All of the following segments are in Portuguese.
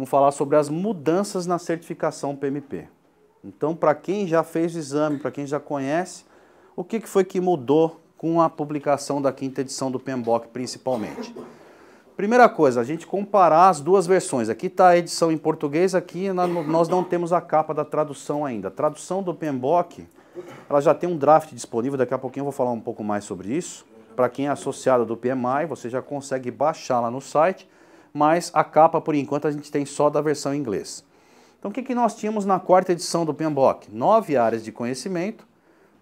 vamos falar sobre as mudanças na certificação PMP. Então, para quem já fez o exame, para quem já conhece, o que foi que mudou com a publicação da 5ª edição do PMBOK, principalmente? Primeira coisa, a gente comparar as duas versões. Aqui está a edição em português, aqui nós não temos a capa da tradução ainda. A tradução do PMBOK, ela já tem um draft disponível, daqui a pouquinho eu vou falar um pouco mais sobre isso. Para quem é associado do PMI, você já consegue baixar lá no site, mas a capa, por enquanto, a gente tem só da versão em inglês. Então, o que nós tínhamos na 4ª edição do PMBOK? 9 áreas de conhecimento,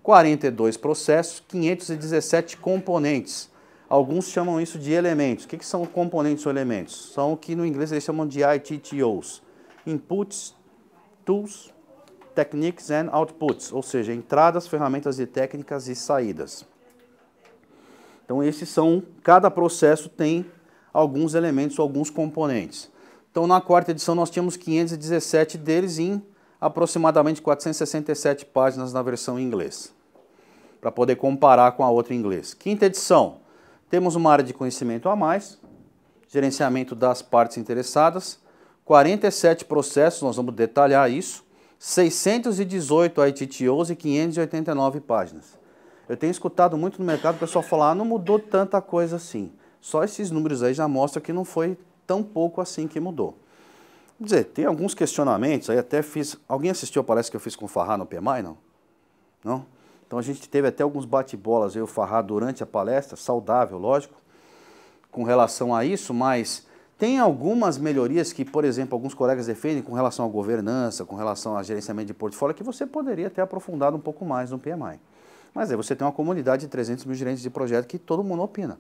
42 processos, 517 componentes. Alguns chamam isso de elementos. O que são componentes ou elementos? São o que no inglês eles chamam de ITTOs. Inputs, Tools, Techniques and Outputs. Ou seja, entradas, ferramentas e técnicas e saídas. Então esses são, cada processo tem alguns elementos ou alguns componentes. Então na 4ª edição nós tínhamos 517 deles em aproximadamente 467 páginas na versão em inglês. Para poder comparar com a outra em inglês. 5ª edição. Temos uma área de conhecimento a mais, gerenciamento das partes interessadas, 47 processos, nós vamos detalhar isso, 618 ITTOs e 589 páginas. Eu tenho escutado muito no mercado o pessoal falar, não mudou tanta coisa assim. Só esses números aí já mostram que não foi tão pouco assim que mudou. Quer dizer, tem alguns questionamentos, aí até fiz... Alguém assistiu, parece que eu fiz com o Farrah no PMI, não? Não? Então a gente teve até alguns bate-bolas, eu e o Farrah, durante a palestra, saudável, lógico, com relação a isso, mas tem algumas melhorias que, por exemplo, alguns colegas defendem com relação à governança, com relação ao gerenciamento de portfólio, que você poderia ter aprofundado um pouco mais no PMI. Mas aí você tem uma comunidade de 300 mil gerentes de projeto que todo mundo opina.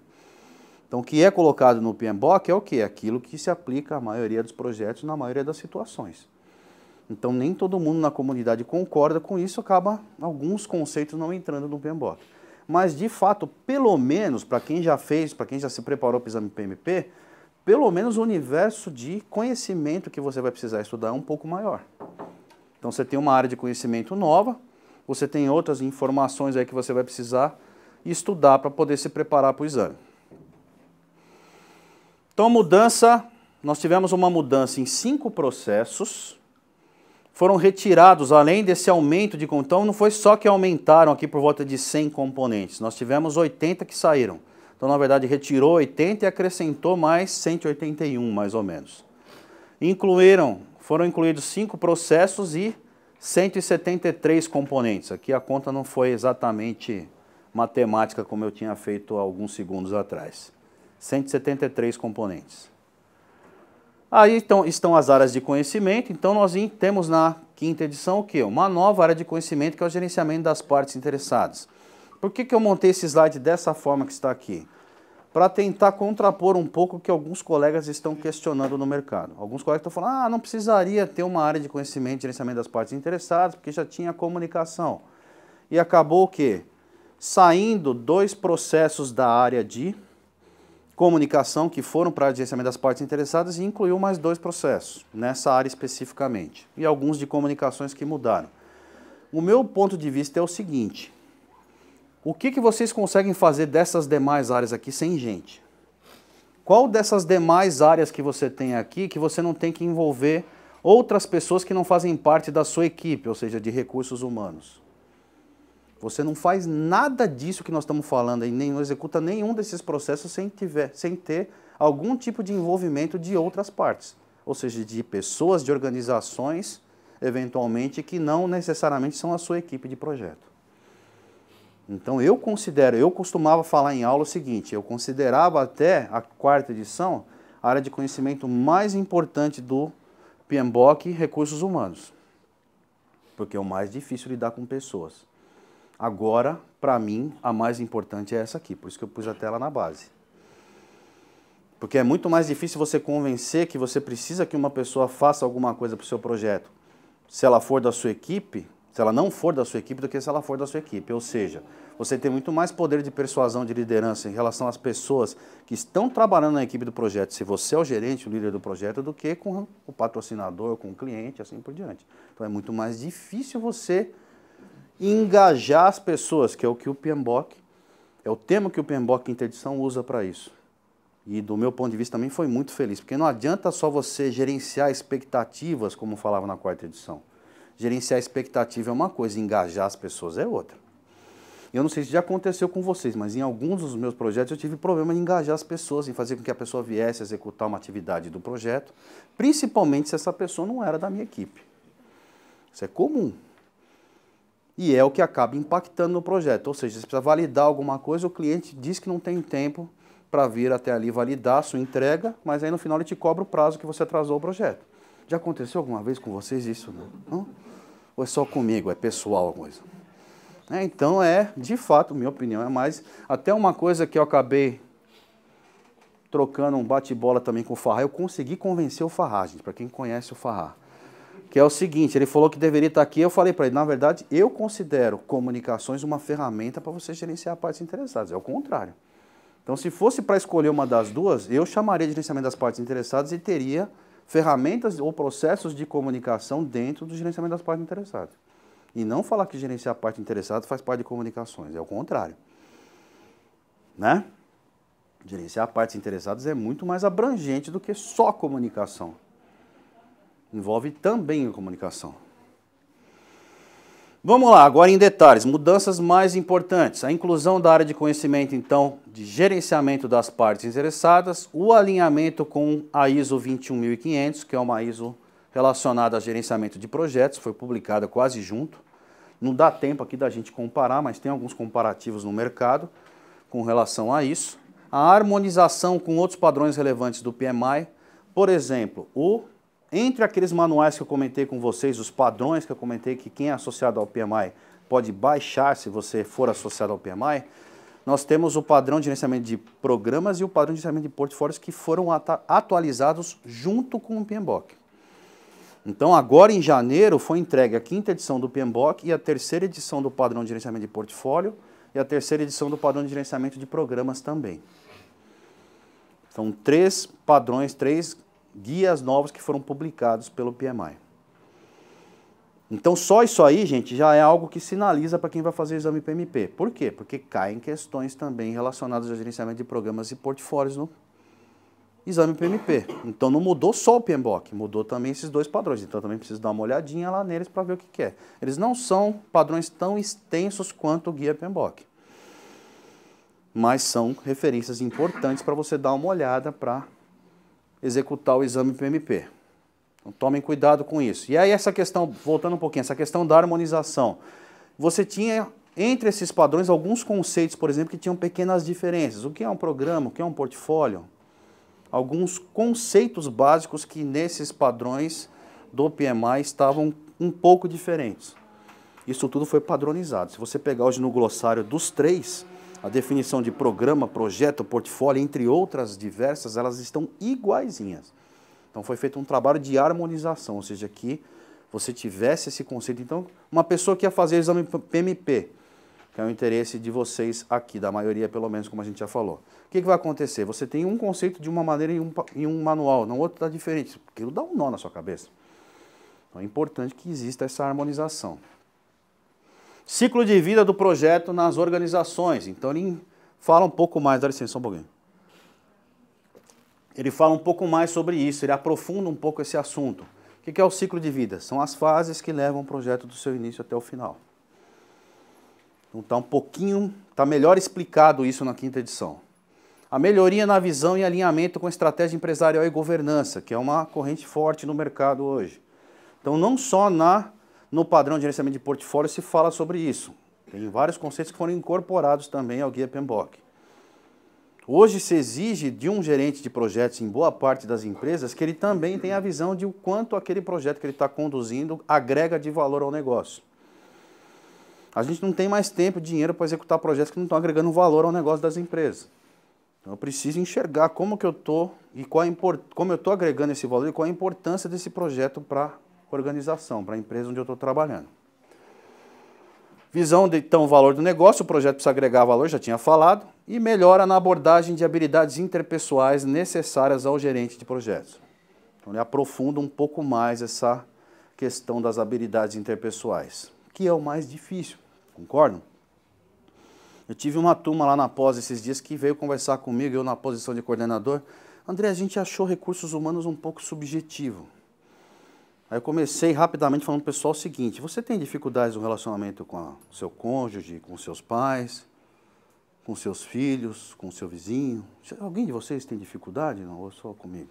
Então o que é colocado no PMBOK é o quê? Aquilo que se aplica à maioria dos projetos, na maioria das situações. Então nem todo mundo na comunidade concorda com isso, acaba alguns conceitos não entrando no PMBOK. Mas de fato, pelo menos, para quem já fez, para quem já se preparou para o exame PMP, pelo menos o universo de conhecimento que você vai precisar estudar é um pouco maior. Então você tem uma área de conhecimento nova, você tem outras informações aí que você vai precisar estudar para poder se preparar para o exame. Então a mudança, nós tivemos uma mudança em 5 processos, foram retirados, além desse aumento de... Então não foi só que aumentaram aqui por volta de 100 componentes, nós tivemos 80 que saíram. Então na verdade retirou 80 e acrescentou mais 181 mais ou menos. Foram incluídos 5 processos e 173 componentes. Aqui a conta não foi exatamente matemática como eu tinha feito alguns segundos atrás. 173 componentes. Aí estão as áreas de conhecimento, então nós temos na 5ª edição o quê? Uma nova área de conhecimento que é o gerenciamento das partes interessadas. Por que eu montei esse slide dessa forma que está aqui? Para tentar contrapor um pouco o que alguns colegas estão questionando no mercado. Alguns colegas estão falando, não precisaria ter uma área de conhecimento e gerenciamento das partes interessadas, porque já tinha comunicação. E acabou o quê? Saindo 2 processos da área de comunicação que foram para o gerenciamento das partes interessadas e incluiu mais 2 processos, nessa área especificamente. E alguns de comunicações que mudaram. O meu ponto de vista é o seguinte, o que vocês conseguem fazer dessas demais áreas aqui sem gente? Qual dessas demais áreas que você tem aqui que você não tem que envolver outras pessoas que não fazem parte da sua equipe, ou seja, de recursos humanos? Você não faz nada disso que nós estamos falando aí, não executa nenhum desses processos sem ter algum tipo de envolvimento de outras partes. Ou seja, de pessoas, de organizações, eventualmente, que não necessariamente são a sua equipe de projeto. Então eu costumava falar em aula o seguinte, eu considerava até a 4ª edição a área de conhecimento mais importante do PMBOK, recursos humanos. Porque é o mais difícil lidar com pessoas. Agora, para mim, a mais importante é essa aqui, por isso que eu pus a tela na base. Porque é muito mais difícil você convencer que você precisa que uma pessoa faça alguma coisa para o seu projeto, se ela for da sua equipe, se ela não for da sua equipe, do que se ela for da sua equipe. Ou seja, você tem muito mais poder de persuasão, de liderança em relação às pessoas que estão trabalhando na equipe do projeto, se você é o gerente, o líder do projeto, do que com o patrocinador, com o cliente, assim por diante. Então é muito mais difícil você engajar as pessoas, que é o que o PMBOK, é o tema que o PMBOK 5ª edição usa para isso. e do meu ponto de vista também foi muito feliz, porque não adianta só você gerenciar expectativas, como falava na quarta edição. Gerenciar expectativa é uma coisa, engajar as pessoas é outra. Eu não sei se já aconteceu com vocês, mas em alguns dos meus projetos eu tive problema em engajar as pessoas, em fazer com que a pessoa viesse executar uma atividade do projeto, principalmente se essa pessoa não era da minha equipe. Isso é comum. E é o que acaba impactando no projeto. Ou seja, você precisa validar alguma coisa, o cliente diz que não tem tempo para vir até ali validar a sua entrega, mas aí no final ele te cobra o prazo que você atrasou o projeto. Já aconteceu alguma vez com vocês isso? Não? Ou é só comigo, é pessoal a coisa? Então de fato, minha opinião, é mais... Até uma coisa que eu acabei trocando um bate-bola também com o Farrah, eu consegui convencer o Farrah, gente, para quem conhece o Farrah. Que é o seguinte, ele falou que deveria estar aqui, eu falei para ele, na verdade, eu considero comunicações uma ferramenta para você gerenciar partes interessadas, é o contrário. Então, se fosse para escolher uma das duas, eu chamaria de gerenciamento das partes interessadas e teria ferramentas ou processos de comunicação dentro do gerenciamento das partes interessadas. E não falar que gerenciar a parte interessada faz parte de comunicações, é o contrário. Né? Gerenciar partes interessadas é muito mais abrangente do que só comunicação. Envolve também a comunicação. Vamos lá, agora em detalhes, mudanças mais importantes. A inclusão da área de conhecimento, então, de gerenciamento das partes interessadas, o alinhamento com a ISO 21500, que é uma ISO relacionada a gerenciamento de projetos, foi publicada quase junto. Não dá tempo aqui da gente comparar, mas tem alguns comparativos no mercado com relação a isso. A harmonização com outros padrões relevantes do PMI, por exemplo, entre aqueles manuais que eu comentei com vocês, os padrões que eu comentei que quem é associado ao PMI pode baixar se você for associado ao PMI, nós temos o padrão de gerenciamento de programas e o padrão de gerenciamento de portfólios que foram atualizados junto com o PMBOK. Então, agora em janeiro foi entregue a 5ª edição do PMBOK e a 3ª edição do padrão de gerenciamento de portfólio e a 3ª edição do padrão de gerenciamento de programas também. São 3 padrões, 3 guias novos que foram publicados pelo PMI. Então, só isso aí, gente, já é algo que sinaliza para quem vai fazer o exame PMP. Por quê? Porque caem questões também relacionadas ao gerenciamento de programas e portfólios no exame PMP. Então, não mudou só o PMBOK, mudou também esses 2 padrões. Então, também preciso dar uma olhadinha lá neles para ver o que é. Eles não são padrões tão extensos quanto o guia PMBOK, mas são referências importantes para você dar uma olhada para executar o exame PMP. Então, tomem cuidado com isso. E aí essa questão, voltando um pouquinho, essa questão da harmonização. Você tinha, entre esses padrões, alguns conceitos, por exemplo, que tinham pequenas diferenças. O que é um programa, o que é um portfólio? Alguns conceitos básicos que nesses padrões do PMI estavam um pouco diferentes. Isso tudo foi padronizado. Se você pegar hoje no glossário dos 3, a definição de programa, projeto, portfólio, entre outras diversas, elas estão iguaizinhas. Então foi feito um trabalho de harmonização, ou seja, que você tivesse esse conceito. Então, uma pessoa que ia fazer o exame PMP, que é o interesse de vocês aqui, da maioria pelo menos, como a gente já falou. O que vai acontecer? Você tem um conceito de uma maneira em um manual, no outro está diferente. Aquilo dá um nó na sua cabeça. Então é importante que exista essa harmonização. Ciclo de vida do projeto nas organizações. Então ele fala um pouco mais, dá licença um pouquinho. Ele fala um pouco mais sobre isso, ele aprofunda um pouco esse assunto. O que é o ciclo de vida? São as fases que levam o projeto do seu início até o final. Então está melhor explicado isso na 5ª edição. A melhoria na visão e alinhamento com estratégia empresarial e governança, que é uma corrente forte no mercado hoje. Então não só no padrão de gerenciamento de portfólio se fala sobre isso. Tem vários conceitos que foram incorporados também ao guia PMBOK. Hoje se exige de um gerente de projetos em boa parte das empresas que ele também tenha a visão de o quanto aquele projeto que ele está conduzindo agrega de valor ao negócio. A gente não tem mais tempo e dinheiro para executar projetos que não estão agregando valor ao negócio das empresas. Então eu preciso enxergar como que eu estou e como eu estou agregando esse valor e qual a importância desse projeto para a organização, para a empresa onde eu estou trabalhando. Visão de, então, o valor do negócio, o projeto precisa agregar valor, já tinha falado, e melhora na abordagem de habilidades interpessoais necessárias ao gerente de projetos. Então ele aprofunda um pouco mais essa questão das habilidades interpessoais, que é o mais difícil, concordam? Eu tive uma turma lá na pós esses dias que veio conversar comigo, eu na posição de coordenador. André, a gente achou recursos humanos um pouco subjetivo. Aí eu comecei rapidamente falando para o pessoal o seguinte: você tem dificuldades no relacionamento com o seu cônjuge, com seus pais, com seus filhos, com o seu vizinho? Alguém de vocês tem dificuldade? Não, ou só comigo?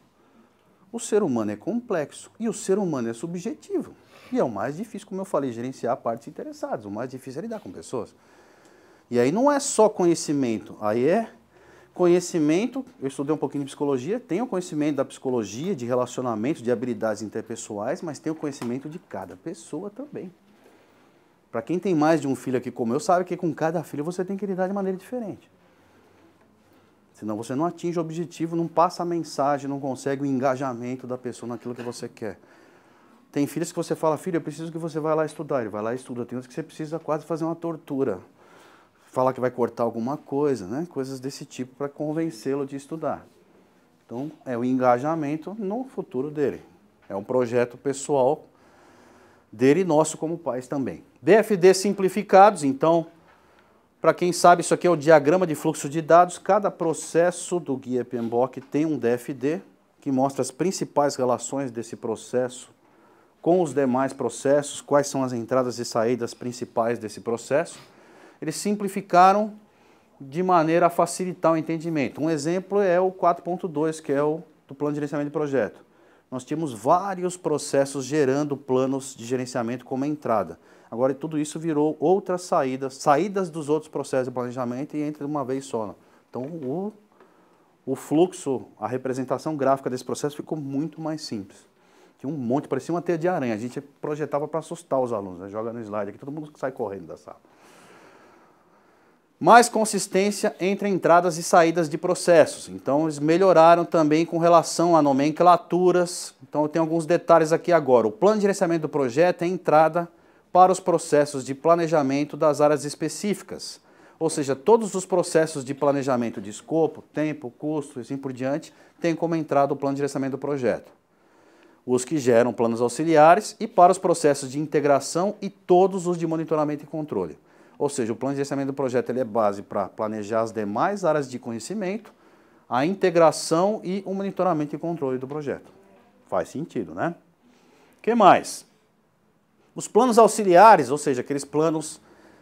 O ser humano é complexo e o ser humano é subjetivo. E é o mais difícil, como eu falei, gerenciar partes interessadas. O mais difícil é lidar com pessoas. E aí não é só conhecimento, aí é conhecimento, eu estudei um pouquinho de psicologia, tenho o conhecimento da psicologia, de relacionamento, de habilidades interpessoais, mas tenho o conhecimento de cada pessoa também. Para quem tem mais de um filho aqui como eu, sabe que com cada filho você tem que lidar de maneira diferente. Senão você não atinge o objetivo, não passa a mensagem, não consegue o engajamento da pessoa naquilo que você quer. Tem filhos que você fala: filho, eu preciso que você vá lá estudar. Ele vai lá e estuda. Tem outros que você precisa quase fazer uma tortura. Falar que vai cortar alguma coisa, né? Coisas desse tipo para convencê-lo de estudar. Então, é o engajamento no futuro dele. É um projeto pessoal dele e nosso como pais também. DFD simplificados, então, para quem sabe, isso aqui é o diagrama de fluxo de dados. Cada processo do guia PMBOK tem um DFD, que mostra as principais relações desse processo com os demais processos, quais são as entradas e saídas principais desse processo. Eles simplificaram de maneira a facilitar o entendimento. Um exemplo é o 4.2, que é o do plano de gerenciamento de projeto. Nós tínhamos vários processos gerando planos de gerenciamento como entrada. Agora tudo isso virou outras saídas dos outros processos de planejamento e entra de uma vez só. Então o fluxo, a representação gráfica desse processo ficou muito mais simples. Tinha um monte, parecia uma teia de aranha. A gente projetava para assustar os alunos, né? Joga no slide aqui, todo mundo sai correndo da sala. Mais consistência entre entradas e saídas de processos. Então, eles melhoraram também com relação a nomenclaturas. Então, eu tenho alguns detalhes aqui agora. O plano de gerenciamento do projeto é entrada para os processos de planejamento das áreas específicas. Ou seja, todos os processos de planejamento de escopo, tempo, custo e assim por diante, têm como entrada o plano de gerenciamento do projeto. Os que geram planos auxiliares e para os processos de integração e todos os de monitoramento e controle. Ou seja, o plano de gerenciamento do projeto ele é base para planejar as demais áreas de conhecimento, a integração e o monitoramento e controle do projeto. Faz sentido, né? O que mais? Os planos auxiliares, ou seja, aqueles planos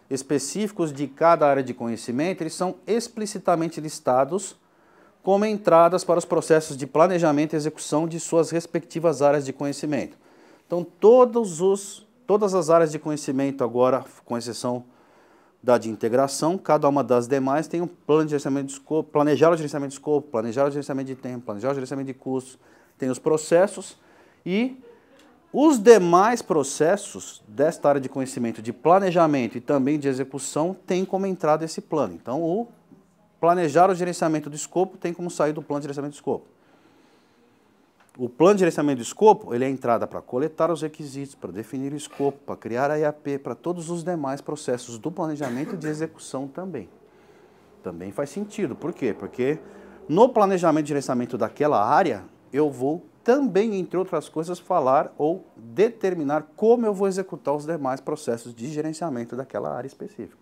específicos de cada área de conhecimento, eles são explicitamente listados como entradas para os processos de planejamento e execução de suas respectivas áreas de conhecimento. Então, todas as áreas de conhecimento agora, com exceção da de integração, cada uma das demais tem um plano de gerenciamento de escopo, planejar o gerenciamento de escopo, planejar o gerenciamento de tempo, planejar o gerenciamento de custos, tem os processos e os demais processos desta área de conhecimento de planejamento e também de execução tem como entrada esse plano. Então, o planejar o gerenciamento do escopo tem como sair do plano de gerenciamento do escopo. O plano de gerenciamento do escopo, ele é a entrada para coletar os requisitos, para definir o escopo, para criar a IAP, para todos os demais processos do planejamento e de execução também. Também faz sentido. Por quê? Porque no planejamento e gerenciamento daquela área, eu vou também, entre outras coisas, falar ou determinar como eu vou executar os demais processos de gerenciamento daquela área específica.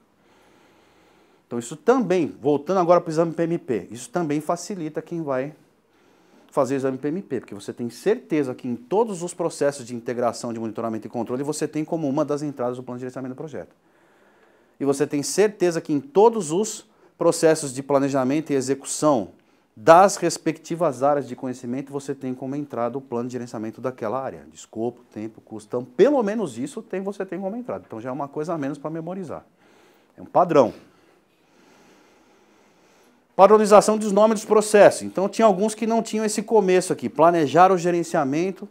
Então isso também, voltando agora para o exame PMP, isso também facilita quem vai fazer o exame PMP, porque você tem certeza que em todos os processos de integração, de monitoramento e controle, você tem como uma das entradas do plano de gerenciamento do projeto. E você tem certeza que em todos os processos de planejamento e execução das respectivas áreas de conhecimento, você tem como entrada o plano de gerenciamento daquela área, de escopo, tempo, custo. Então, pelo menos isso você tem como entrada. Então, já é uma coisa a menos para memorizar. É um padrão. Padronização dos nomes dos processos. Então, tinha alguns que não tinham esse começo aqui. Planejar o gerenciamento,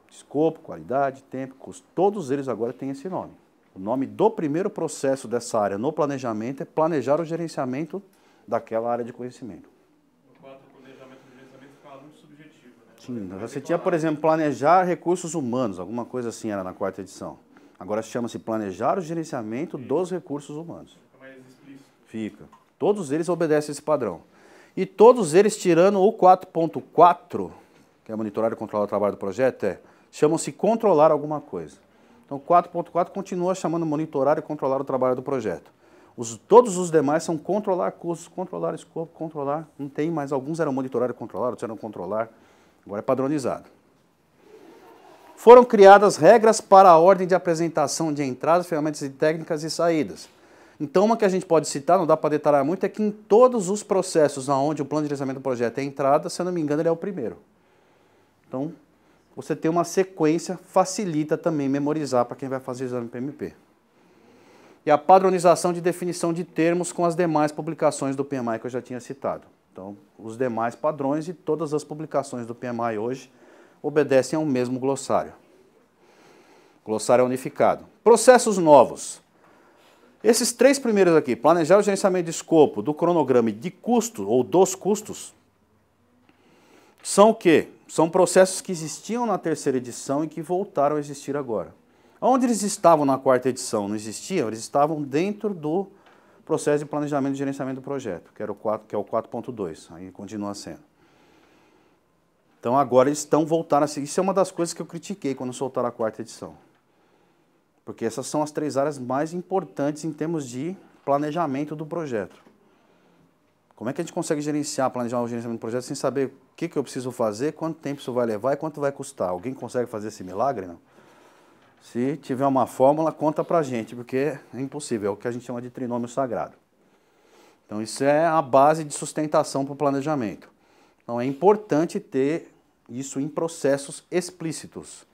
escopo, qualidade, tempo, custo. Todos eles agora têm esse nome. O nome do primeiro processo dessa área no planejamento é planejar o gerenciamento daquela área de conhecimento. No 4, planejamento e gerenciamento ficava muito subjetivo, né? Sim, você tinha, por exemplo, planejar recursos humanos, alguma coisa assim era na 4ª edição. Agora chama-se planejar o gerenciamento dos recursos humanos. Fica mais explícito. Fica. Todos eles obedecem esse padrão. E todos eles, tirando o 4.4, que é monitorar e controlar o trabalho do projeto, chamam-se controlar alguma coisa. Então, o 4.4 continua chamando monitorar e controlar o trabalho do projeto. Todos os demais são controlar custos, controlar escopo, controlar, não tem mais, alguns eram monitorar e controlar, outros eram controlar, agora é padronizado. Foram criadas regras para a ordem de apresentação de entradas, ferramentas e técnicas e saídas. Então, uma que a gente pode citar, não dá para detalhar muito, é que em todos os processos onde o plano de gerenciamento do projeto é entrada, se eu não me engano, ele é o primeiro. Então, você ter uma sequência facilita também memorizar para quem vai fazer exame PMP. E a padronização de definição de termos com as demais publicações do PMI que eu já tinha citado. Então, os demais padrões e todas as publicações do PMI hoje obedecem ao mesmo glossário. Glossário unificado. Processos novos. Esses três primeiros aqui, planejar o gerenciamento de escopo, do cronograma e de custo, ou dos custos, são o quê? São processos que existiam na terceira edição e que voltaram a existir agora. Onde eles estavam na quarta edição? Não existiam? Eles estavam dentro do processo de planejamento e gerenciamento do projeto, que é o 4.2, aí continua sendo. Então agora eles estão voltando a seguir. Isso é uma das coisas que eu critiquei quando soltaram a quarta edição. Porque essas são as três áreas mais importantes em termos de planejamento do projeto. Como é que a gente consegue planejar o gerenciamento do projeto sem saber o que eu preciso fazer, quanto tempo isso vai levar e quanto vai custar? Alguém consegue fazer esse milagre? Não? Se tiver uma fórmula, conta pra gente, porque é impossível, é o que a gente chama de trinômio sagrado. Então isso é a base de sustentação para o planejamento. Então é importante ter isso em processos explícitos.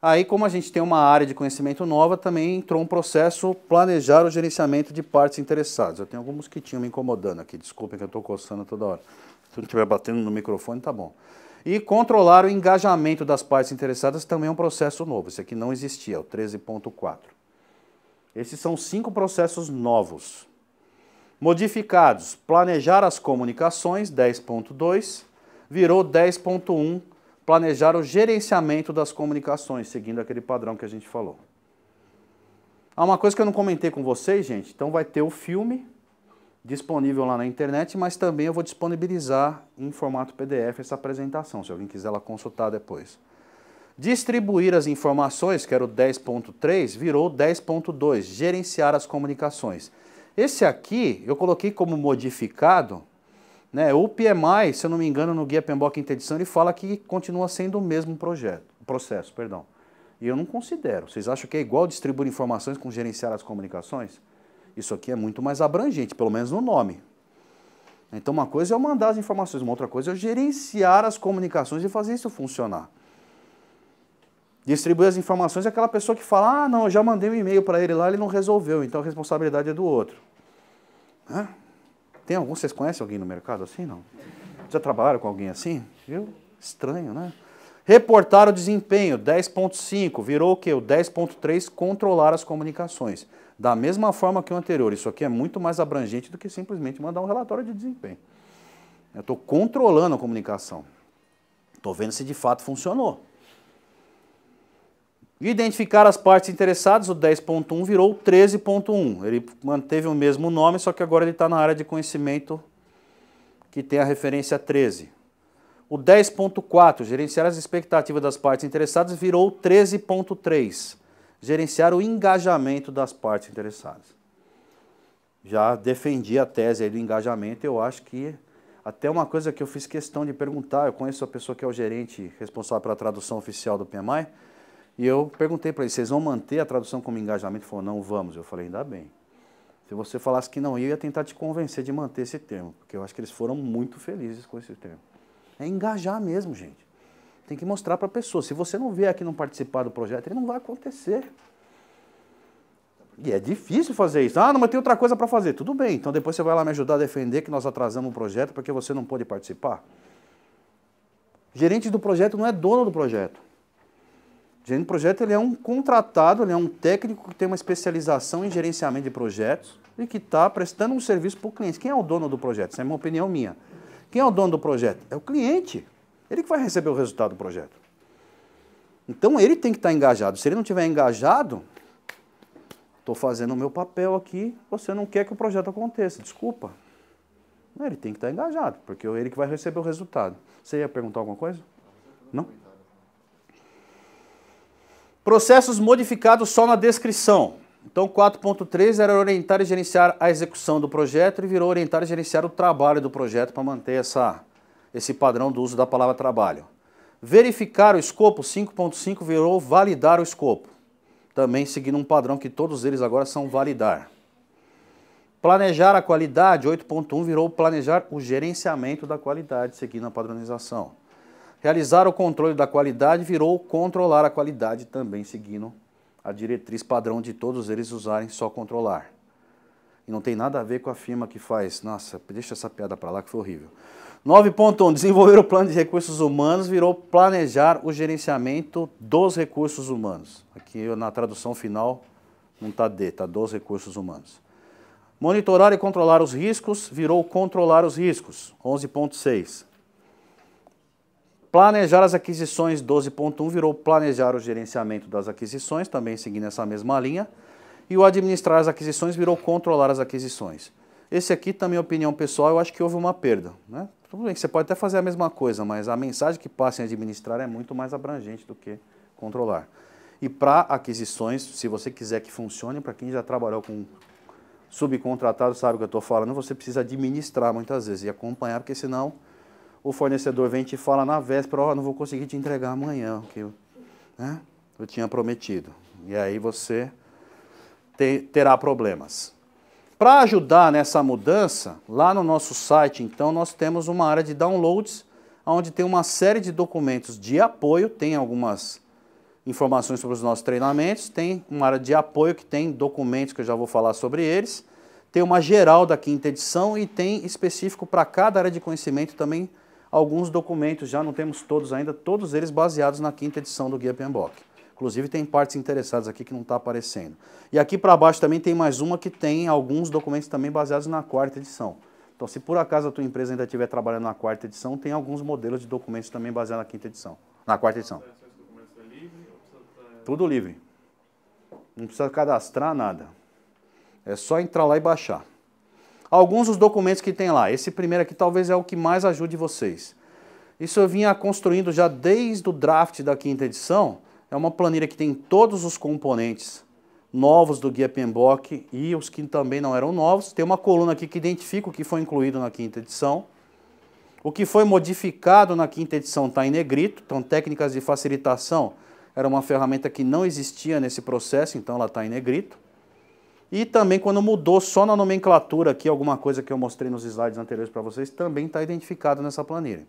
Aí, como a gente tem uma área de conhecimento nova, também entrou um processo planejar o gerenciamento de partes interessadas. Eu tenho algum mosquitinho me incomodando aqui, desculpem que eu estou coçando toda hora. Se não estiver batendo no microfone, tá bom. E controlar o engajamento das partes interessadas também é um processo novo. Esse aqui não existia, o 13.4. Esses são 5 processos novos. Modificados, planejar as comunicações, 10.2, virou 10.1, planejar o gerenciamento das comunicações, seguindo aquele padrão que a gente falou. Há uma coisa que eu não comentei com vocês, gente, então vai ter o filme disponível lá na internet, mas também eu vou disponibilizar em formato PDF essa apresentação, se alguém quiser lá consultar depois. Distribuir as informações, que era o 10.3, virou 10.2, gerenciar as comunicações. Esse aqui eu coloquei como modificado, né? O PMI, se eu não me engano, no Guia PMBOK Quinta Edição, ele fala que continua sendo o mesmo processo. E eu não considero. Vocês acham que é igual distribuir informações com gerenciar as comunicações? Isso aqui é muito mais abrangente, pelo menos no nome. Então uma coisa é eu mandar as informações, uma outra coisa é eu gerenciar as comunicações e fazer isso funcionar. Distribuir as informações é aquela pessoa que fala, ah, não, eu já mandei um e-mail para ele lá, ele não resolveu, então a responsabilidade é do outro. Hã? Tem algum, vocês conhecem alguém no mercado assim, não? Já trabalharam com alguém assim? Viu? Estranho, né? Reportar o desempenho, 10.5, virou o quê? O 10.3, controlar as comunicações. Da mesma forma que o anterior, isso aqui é muito mais abrangente do que simplesmente mandar um relatório de desempenho. Eu estou controlando a comunicação. Estou vendo se de fato funcionou. Identificar as partes interessadas, o 10.1 virou o 13.1. Ele manteve o mesmo nome, só que agora ele está na área de conhecimento que tem a referência 13. O 10.4, gerenciar as expectativas das partes interessadas, virou o 13.3. Gerenciar o engajamento das partes interessadas. Já defendi a tese aí do engajamento, eu acho que até uma coisa que eu fiz questão de perguntar, eu conheço a pessoa que é o gerente responsável pela tradução oficial do PMI, e eu perguntei para ele, vocês vão manter a tradução como engajamento? Ele falou, não, vamos. Eu falei, ainda bem. Se você falasse que não, eu ia tentar te convencer de manter esse termo, porque eu acho que eles foram muito felizes com esse termo. É engajar mesmo, gente. Tem que mostrar para a pessoa. Se você não vier aqui não participar do projeto, ele não vai acontecer. E é difícil fazer isso. Ah, não, mas tem outra coisa para fazer. Tudo bem, então depois você vai lá me ajudar a defender que nós atrasamos o projeto porque você não pôde participar. Gerente do projeto não é dono do projeto. O gerente do projeto ele é um contratado, ele é um técnico que tem uma especialização em gerenciamento de projetos e que está prestando um serviço para o cliente. Quem é o dono do projeto? Essa é uma opinião minha. Quem é o dono do projeto? É o cliente. Ele que vai receber o resultado do projeto. Então ele tem que estar engajado. Se ele não estiver engajado, estou fazendo o meu papel aqui, você não quer que o projeto aconteça. Desculpa. Ele tem que estar engajado, porque é ele que vai receber o resultado. Você ia perguntar alguma coisa? Não? Processos modificados só na descrição. Então, 4.3 era orientar e gerenciar a execução do projeto e virou orientar e gerenciar o trabalho do projeto para manter esse padrão do uso da palavra trabalho. Verificar o escopo, 5.5 virou validar o escopo, também seguindo um padrão que todos eles agora são validar. Planejar a qualidade, 8.1 virou planejar o gerenciamento da qualidade, seguindo a padronização. Realizar o controle da qualidade virou controlar a qualidade, também seguindo a diretriz padrão de todos eles usarem só controlar. E não tem nada a ver com a firma que faz, nossa, deixa essa piada para lá que foi horrível. 9.1, desenvolver o plano de recursos humanos virou planejar o gerenciamento dos recursos humanos. Aqui na tradução final não está D, está dos recursos humanos. Monitorar e controlar os riscos virou controlar os riscos, 11.6. Planejar as aquisições, 12.1, virou planejar o gerenciamento das aquisições, também seguindo essa mesma linha. E o administrar as aquisições virou controlar as aquisições. Esse aqui, também, opinião pessoal, eu acho que houve uma perda, né? Tudo bem que você pode até fazer a mesma coisa, mas a mensagem que passa em administrar é muito mais abrangente do que controlar. E para aquisições, se você quiser que funcione, para quem já trabalhou com subcontratado sabe o que eu estou falando, você precisa administrar muitas vezes e acompanhar, porque senão o fornecedor vem e te fala na véspera, ó, não vou conseguir te entregar amanhã, o que eu tinha prometido. E aí você terá problemas. Para ajudar nessa mudança, lá no nosso site, então, nós temos uma área de downloads, onde tem uma série de documentos de apoio, tem algumas informações sobre os nossos treinamentos, tem uma área de apoio que tem documentos que eu já vou falar sobre eles, tem uma geral da quinta edição e tem específico para cada área de conhecimento também alguns documentos, já não temos todos ainda, todos eles baseados na quinta edição do Guia PMBOK. Inclusive tem partes interessadas aqui que não está aparecendo. E aqui para baixo também tem mais uma que tem alguns documentos também baseados na quarta edição. Então se por acaso a tua empresa ainda estiver trabalhando na quarta edição, tem alguns modelos de documentos também baseados na quinta edição, na quarta edição. Tudo livre. Não precisa cadastrar nada. É só entrar lá e baixar. Alguns dos documentos que tem lá. Esse primeiro aqui talvez é o que mais ajude vocês. Isso eu vinha construindo já desde o draft da quinta edição. É uma planilha que tem todos os componentes novos do Guia PMBOK e os que também não eram novos. Tem uma coluna aqui que identifica o que foi incluído na quinta edição. O que foi modificado na quinta edição está em negrito. Então, técnicas de facilitação era uma ferramenta que não existia nesse processo, então ela está em negrito. E também quando mudou só na nomenclatura aqui, alguma coisa que eu mostrei nos slides anteriores para vocês, também está identificado nessa planilha.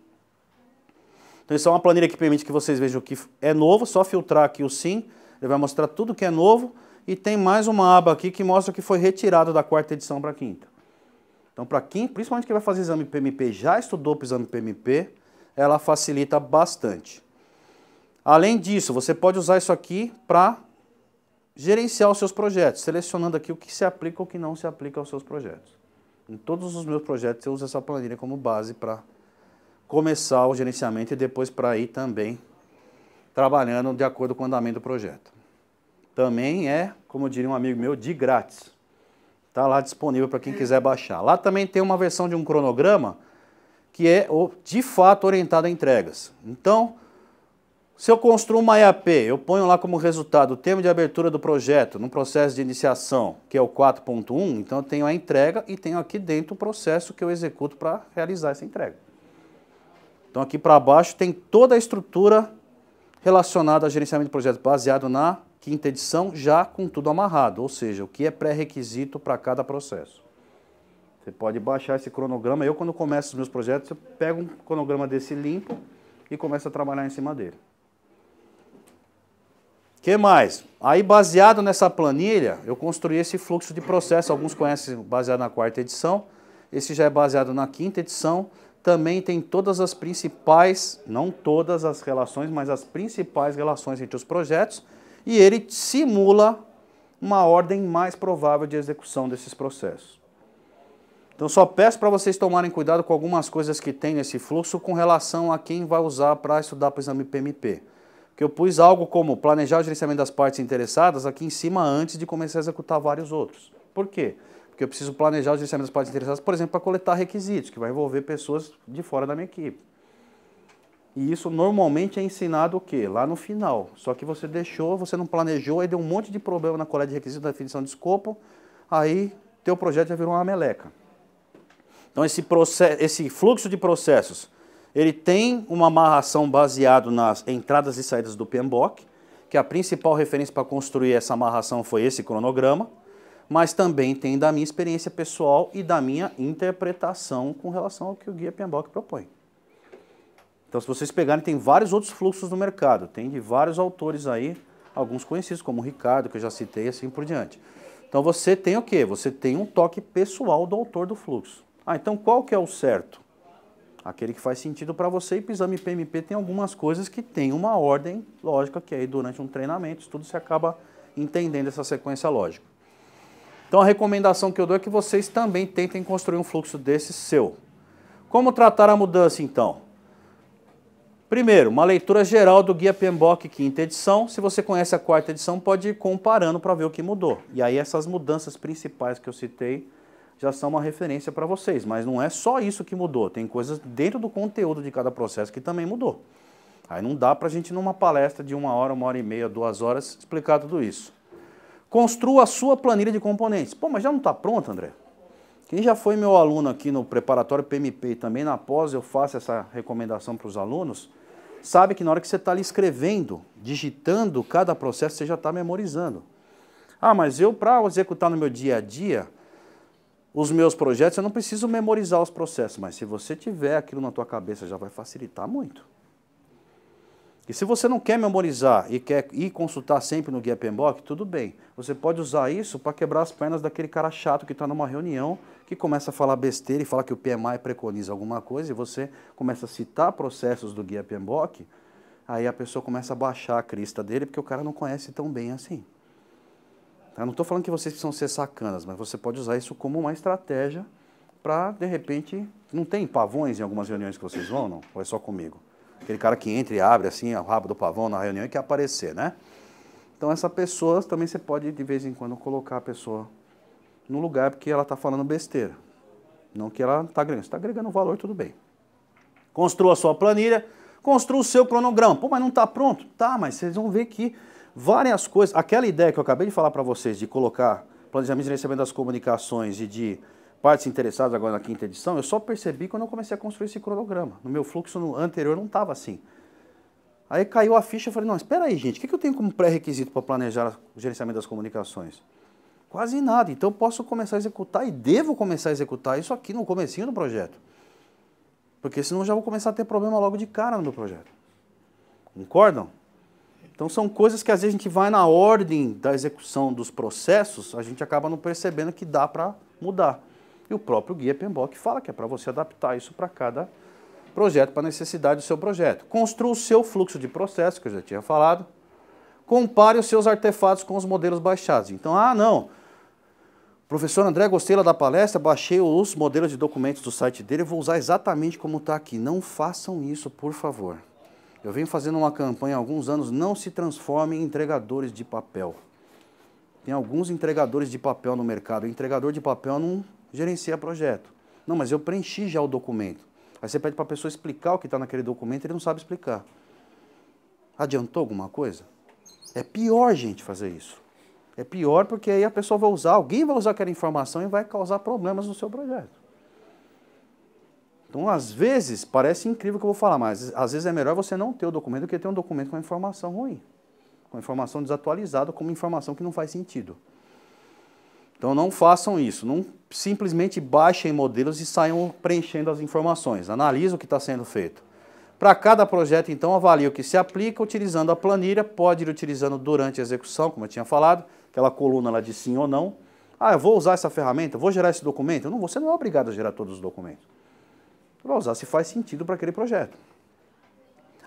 Então isso é uma planilha que permite que vocês vejam o que é novo, só filtrar aqui o sim, ele vai mostrar tudo que é novo, e tem mais uma aba aqui que mostra o que foi retirado da quarta edição para a quinta. Então para quem, principalmente quem vai fazer exame PMP, já estudou para o exame PMP, ela facilita bastante. Além disso, você pode usar isso aqui para gerenciar os seus projetos, selecionando aqui o que se aplica ou o que não se aplica aos seus projetos. Em todos os meus projetos eu uso essa planilha como base para começar o gerenciamento e depois para ir também trabalhando de acordo com o andamento do projeto. Também é, como diria um amigo meu, de grátis. Está lá disponível para quem quiser baixar. Lá também tem uma versão de um cronograma que é de fato orientado a entregas. Então, se eu construo uma EAP, eu ponho lá como resultado o termo de abertura do projeto no processo de iniciação, que é o 4.1, então eu tenho a entrega e tenho aqui dentro o processo que eu executo para realizar essa entrega. Então aqui para baixo tem toda a estrutura relacionada ao gerenciamento de projetos baseado na quinta edição, já com tudo amarrado, ou seja, o que é pré-requisito para cada processo. Você pode baixar esse cronograma. Eu, quando começo os meus projetos, eu pego um cronograma desse limpo e começo a trabalhar em cima dele. O que mais? Aí, baseado nessa planilha, eu construí esse fluxo de processo. Alguns conhecem baseado na quarta edição. Esse já é baseado na quinta edição. Também tem todas as principais, não todas as relações, mas as principais relações entre os projetos. E ele simula uma ordem mais provável de execução desses processos. Então, só peço para vocês tomarem cuidado com algumas coisas que tem nesse fluxo com relação a quem vai usar para estudar para o exame PMP. Que eu pus algo como planejar o gerenciamento das partes interessadas aqui em cima antes de começar a executar vários outros. Por quê? Porque eu preciso planejar o gerenciamento das partes interessadas, por exemplo, para coletar requisitos, que vai envolver pessoas de fora da minha equipe. E isso normalmente é ensinado o quê? Lá no final. Só que você deixou, você não planejou, aí deu um monte de problema na coleta de requisitos da definição de escopo, aí teu projeto já virou uma meleca. Então esse fluxo de processos, ele tem uma amarração baseado nas entradas e saídas do PMBOK, que a principal referência para construir essa amarração foi esse cronograma, mas também tem da minha experiência pessoal e da minha interpretação com relação ao que o guia PMBOK propõe. Então, se vocês pegarem, tem vários outros fluxos no mercado, tem de vários autores aí, alguns conhecidos, como o Ricardo, que eu já citei, assim por diante. Então, você tem o quê? Você tem um toque pessoal do autor do fluxo. Ah, então qual que é o certo? Aquele que faz sentido para você, e para o exame PMP tem algumas coisas que tem uma ordem lógica, que aí durante um treinamento, isso tudo você acaba entendendo essa sequência lógica. Então, a recomendação que eu dou é que vocês também tentem construir um fluxo desse seu. Como tratar a mudança, então? Primeiro, uma leitura geral do Guia PMBOK, quinta edição. Se você conhece a quarta edição, pode ir comparando para ver o que mudou. E aí essas mudanças principais que eu citei já são uma referência para vocês. Mas não é só isso que mudou. Tem coisas dentro do conteúdo de cada processo que também mudou. Aí não dá para a gente, numa palestra de 1 hora e meia, 2 horas, explicar tudo isso. Construa a sua planilha de componentes. Pô, mas já não está pronto, André? Quem já foi meu aluno aqui no preparatório PMP e também na pós eu faço essa recomendação para os alunos, sabe que na hora que você está ali escrevendo, digitando cada processo, você já está memorizando. Ah, mas eu, para executar no meu dia a dia, os meus projetos, eu não preciso memorizar os processos, mas se você tiver aquilo na tua cabeça, já vai facilitar muito. E se você não quer memorizar e quer ir consultar sempre no Guia PMBOK, tudo bem. Você pode usar isso para quebrar as pernas daquele cara chato que está numa reunião, que começa a falar besteira e fala que o PMI preconiza alguma coisa, e você começa a citar processos do Guia PMBOK, aí a pessoa começa a baixar a crista dele, porque o cara não conhece tão bem assim. Eu não estou falando que vocês precisam ser sacanas, mas você pode usar isso como uma estratégia para, de repente, não tem pavões em algumas reuniões que vocês vão, não? Ou é só comigo? Aquele cara que entra e abre assim o rabo do pavão na reunião e quer aparecer, né? Então essa pessoa também você pode de vez em quando colocar a pessoa no lugar porque ela está falando besteira. Não que ela está agregando. Se está agregando valor, tudo bem. Construa a sua planilha, construa o seu cronograma. Pô, mas não está pronto? Tá, mas vocês vão ver que várias coisas... Aquela ideia que eu acabei de falar para vocês de colocar planejamento e gerenciamento das comunicações e de partes interessadas agora na quinta edição, eu só percebi quando eu comecei a construir esse cronograma. No meu fluxo anterior não estava assim. Aí caiu a ficha e eu falei, não, espera aí, gente, o que eu tenho como pré-requisito para planejar o gerenciamento das comunicações? Quase nada. Então eu posso começar a executar e devo começar a executar isso aqui no comecinho do projeto. Porque senão eu já vou começar a ter problema logo de cara no meu projeto. Concordam? Então são coisas que às vezes a gente vai na ordem da execução dos processos, a gente acaba não percebendo que dá para mudar. E o próprio Guia PMBOK fala que é para você adaptar isso para cada projeto, para a necessidade do seu projeto. Construa o seu fluxo de processo, que eu já tinha falado. Compare os seus artefatos com os modelos baixados. Então, não, professor André, gostei lá da palestra, baixei os modelos de documentos do site dele, eu vou usar exatamente como está aqui. Não façam isso, por favor. Eu venho fazendo uma campanha há alguns anos, não se transformem em entregadores de papel. Tem alguns entregadores de papel no mercado. O entregador de papel não gerencia projeto. Não, mas eu preenchi já o documento. Aí você pede para a pessoa explicar o que está naquele documento e ele não sabe explicar. Adiantou alguma coisa? É pior, gente, fazer isso. É pior porque aí a pessoa vai usar, alguém vai usar aquela informação e vai causar problemas no seu projeto. Então, às vezes, parece incrível o que eu vou falar, mas às vezes é melhor você não ter o documento do que ter um documento com informação ruim. Com informação desatualizada, com uma informação que não faz sentido. Então não façam isso, não simplesmente baixem modelos e saiam preenchendo as informações. Analise o que está sendo feito. Para cada projeto, então, avalie o que se aplica utilizando a planilha, pode ir utilizando durante a execução, como eu tinha falado, aquela coluna lá de sim ou não. Eu vou usar essa ferramenta, vou gerar esse documento? Não, você não é obrigado a gerar todos os documentos. Você vai usar se faz sentido para aquele projeto.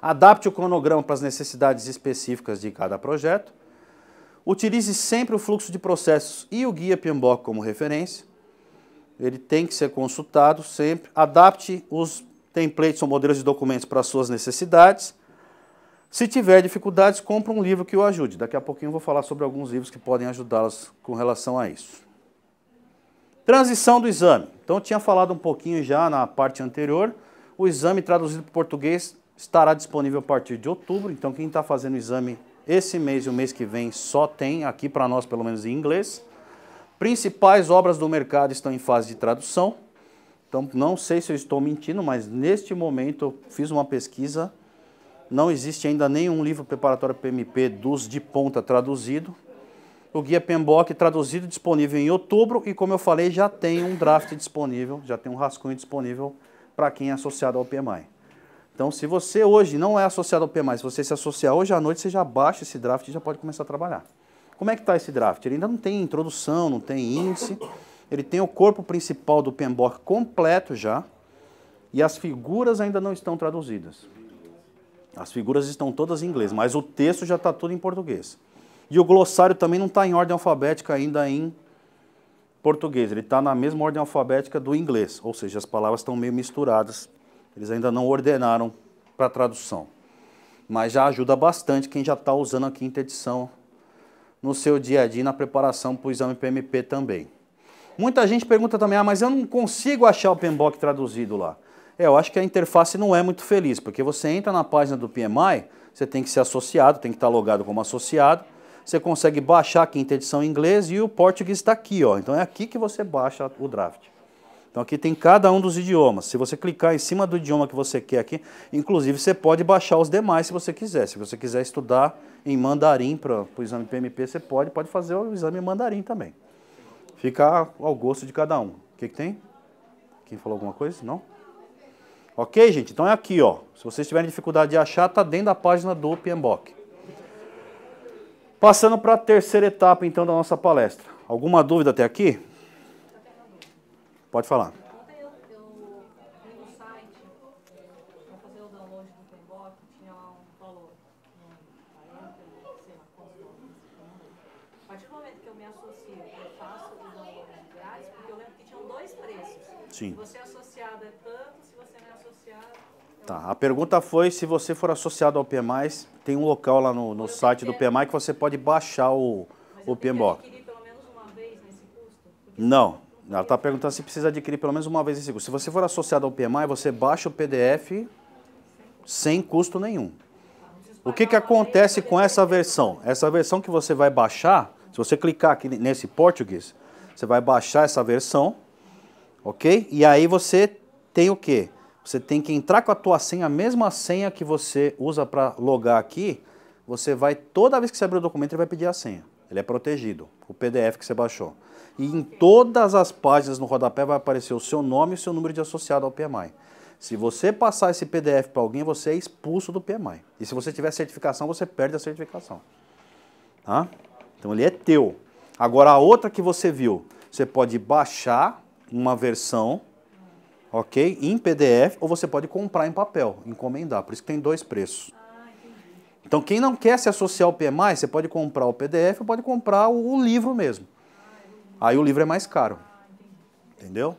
Adapte o cronograma para as necessidades específicas de cada projeto. Utilize sempre o fluxo de processos e o Guia PMBOK como referência. Ele tem que ser consultado sempre. Adapte os templates ou modelos de documentos para as suas necessidades. Se tiver dificuldades, compre um livro que o ajude. Daqui a pouquinho eu vou falar sobre alguns livros que podem ajudá-los com relação a isso. Transição do exame. Então eu tinha falado um pouquinho já na parte anterior. O exame traduzido para o português estará disponível a partir de outubro. Então, quem está fazendo o exame esse mês e o mês que vem só tem aqui para nós, pelo menos em inglês. Principais obras do mercado estão em fase de tradução. Então, não sei se eu estou mentindo, mas neste momento eu fiz uma pesquisa. Não existe ainda nenhum livro preparatório PMP dos de ponta traduzido. O guia PMBOK traduzido disponível em outubro e, como eu falei, já tem um draft disponível, já tem um rascunho disponível para quem é associado ao PMI. Então, se você hoje não é associado ao PMI, se você se associar hoje à noite, você já baixa esse draft e já pode começar a trabalhar. Como é que está esse draft? Ele ainda não tem introdução, não tem índice, ele tem o corpo principal do PMBOK completo já e as figuras ainda não estão traduzidas. As figuras estão todas em inglês, mas o texto já está tudo em português. E o glossário também não está em ordem alfabética ainda em português, ele está na mesma ordem alfabética do inglês, ou seja, as palavras estão meio misturadas, eles ainda não ordenaram para tradução. Mas já ajuda bastante quem já está usando a quinta edição no seu dia a dia, na preparação para o exame PMP também. Muita gente pergunta também, mas eu não consigo achar o PMBOK traduzido lá. Eu acho que a interface não é muito feliz, porque você entra na página do PMI, você tem que ser associado, tem que estar logado como associado, você consegue baixar a quinta edição em inglês e o português está aqui, ó. Então é aqui que você baixa o draft. Então aqui tem cada um dos idiomas. Se você clicar em cima do idioma que você quer aqui, inclusive você pode baixar os demais se você quiser. Se você quiser estudar em mandarim para o exame PMP, você pode fazer o exame em mandarim também. Fica ao gosto de cada um. O que tem? Quem falou alguma coisa? Não? Ok, gente? Então é aqui, ó. Se vocês tiverem dificuldade de achar, está dentro da página do PMBOK. Passando para a terceira etapa, então, da nossa palestra. Alguma dúvida até aqui? Pode falar. Ontem eu vi no site, para fazer o download do PMBOK, tinha um valor, 40, sei lá, quantos dólares. A partir do momento que eu me associo, eu faço o download grátis, porque eu lembro que tinham dois preços. Sim. Se você é associado é tanto, se você não é associado... Tá, a pergunta foi se você for associado ao PMI, tem um local lá no site do PMI que você pode baixar o PMBOK. Adquirir pelo menos uma vez nesse custo? Não, ela está perguntando se precisa adquirir pelo menos uma vez esse custo. Se você for associado ao PMI, você baixa o PDF sem custo nenhum. O que acontece com essa versão? Essa versão que você vai baixar, se você clicar aqui nesse português, você vai baixar essa versão, ok? E aí você tem o quê? Você tem que entrar com a tua senha, a mesma senha que você usa para logar aqui, você vai, toda vez que você abrir o documento, ele vai pedir a senha. Ele é protegido, o PDF que você baixou. E em todas as páginas no rodapé vai aparecer o seu nome e o seu número de associado ao PMI. Se você passar esse PDF para alguém, você é expulso do PMI. E se você tiver certificação, você perde a certificação. Tá? Então ele é teu. Agora a outra que você viu, você pode baixar uma versão, ok, em PDF, ou você pode comprar em papel, encomendar. Por isso que tem dois preços. Então quem não quer se associar ao PMI, você pode comprar o PDF ou pode comprar o livro mesmo. Aí o livro é mais caro. Entendeu?